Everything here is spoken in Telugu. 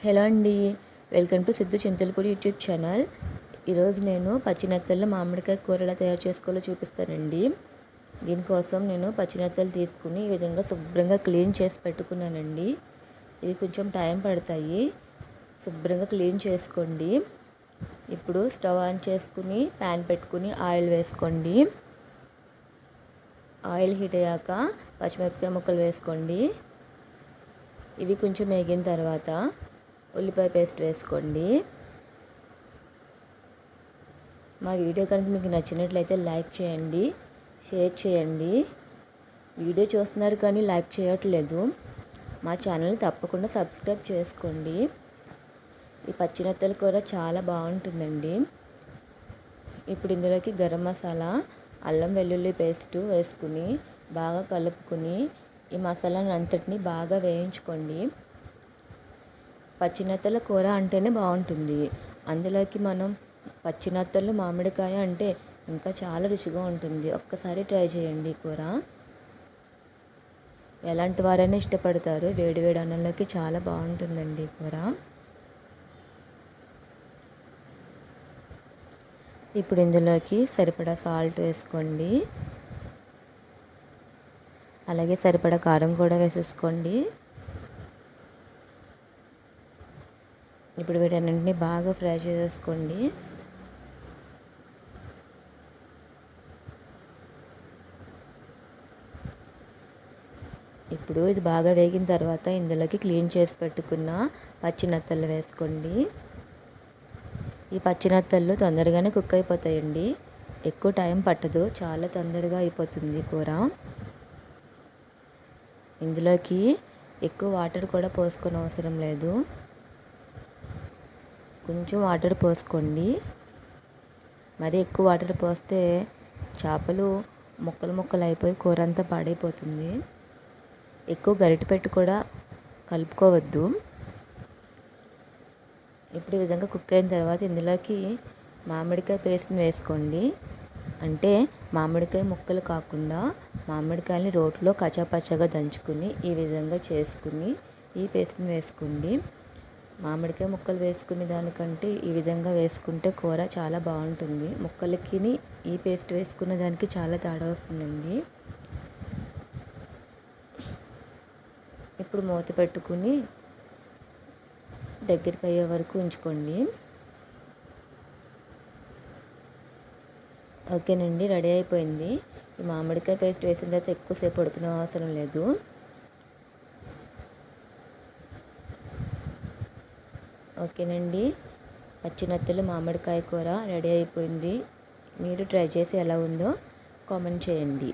హలో అండి, welcome to Siddhu Chintalapudi YouTube channel. ఈరోజు నేను పచ్చినత్తల్లో మామిడికాయ కూర ఎలా తయారు చేసుకోవాలో చూపిస్తానండి. దీనికోసం నేను పచ్చినత్తలు తీసుకుని ఈ విధంగా శుభ్రంగా క్లీన్ చేసి పెట్టుకున్నానండి. ఇవి కొంచెం టైం పడతాయి, శుభ్రంగా క్లీన్ చేసుకోండి. ఇప్పుడు స్టవ్ ఆన్ చేసుకుని ప్యాన్ పెట్టుకుని ఆయిల్ వేసుకోండి. ఆయిల్ హీట్ అయ్యాక పచ్చిమిరపకాయ ముక్కలు వేసుకోండి. ఇవి కొంచెం వేగిన తర్వాత ఉల్లిపాయ పేస్ట్ వేసుకోండి. మా వీడియో కనుక మీకు నచ్చినట్లయితే లైక్ చేయండి, షేర్ చేయండి. వీడియో చూస్తున్నారు కానీ లైక్ చేయట్లేదు. మా ఛానల్ని తప్పకుండా సబ్స్క్రైబ్ చేసుకోండి. ఈ పచ్చినత్తల కూర చాలా బాగుంటుందండి. ఇప్పుడు ఇందులోకి గరం మసాలా, అల్లం వెల్లుల్లి పేస్టు వేసుకుని బాగా కలుపుకుని ఈ మసాలాను అంతటిని బాగా వేయించుకోండి. పచ్చినత్తల కూర అంటేనే బాగుంటుంది. అందులోకి మనం పచ్చినత్తలు మామిడికాయ అంటే ఇంకా చాలా రుచిగా ఉంటుంది. ఒక్కసారి ట్రై చేయండి. కూర ఎలాంటి వారైనా ఇష్టపడతారు. వేడి వేడి అన్నంలోకి చాలా బాగుంటుందండి కూర. ఇప్పుడు ఇందులోకి సరిపడా సాల్ట్ వేసుకోండి. అలాగే సరిపడా కారం కూడా వేసేసుకోండి. ఇప్పుడు వీటన్నింటినీ బాగా ఫ్రై చేసేసుకోండి. ఇప్పుడు ఇది బాగా వేగిన తర్వాత ఇందులోకి క్లీన్ చేసి పెట్టుకున్న పచ్చినత్తలు వేసుకోండి. ఈ పచ్చినత్తలు తొందరగానే కుక్ అయిపోతాయండి. ఎక్కువ టైం పట్టదు, చాలా తొందరగా అయిపోతుంది కూర. ఇందులోకి ఎక్కువ వాటర్ కూడా పోసుకొని అవసరం లేదు, కొంచెం వాటర్ పోసుకోండి. మరి ఎక్కువ వాటర్ పోస్తే చేపలు ముక్కలు ముక్కలు అయిపోయి కూర అంతా పాడైపోతుంది. ఎక్కువ గరిటె పెట్టి కూడా కలుపుకోవద్దు. ఇప్పుడు ఈ విధంగా కుక్ అయిన తర్వాత ఇందులోకి మామిడికాయ పేస్ట్ని వేసుకోండి. అంటే మామిడికాయ ముక్కలు కాకుండా మామిడికాయని రోట్లో కచ్చాపచ్చాగా దంచుకుని ఈ విధంగా చేసుకుని ఈ పేస్ట్ని వేసుకోండి. మామిడికాయ ముక్కలు వేసుకునే దానికంటే ఈ విధంగా వేసుకుంటే కూర చాలా బాగుంటుంది. ముక్కలకి ఈ పేస్ట్ వేసుకునే దానికి చాలా తేడా వస్తుందండి. ఇప్పుడు మూత పెట్టుకుని దగ్గరికి అయ్యే వరకు ఉంచుకోండి. ఓకేనండి, రెడీ అయిపోయింది. ఈ మామిడికాయ పేస్ట్ వేసిన తర్వాత ఎక్కువసేపు ఉడకనే అవసరం లేదు. ఓకేనండి, పచ్చినత్తలు మామిడికాయ కూర రెడీ అయిపోయింది. మీరు ట్రై చేసి ఎలా ఉందో కామెంట్ చేయండి.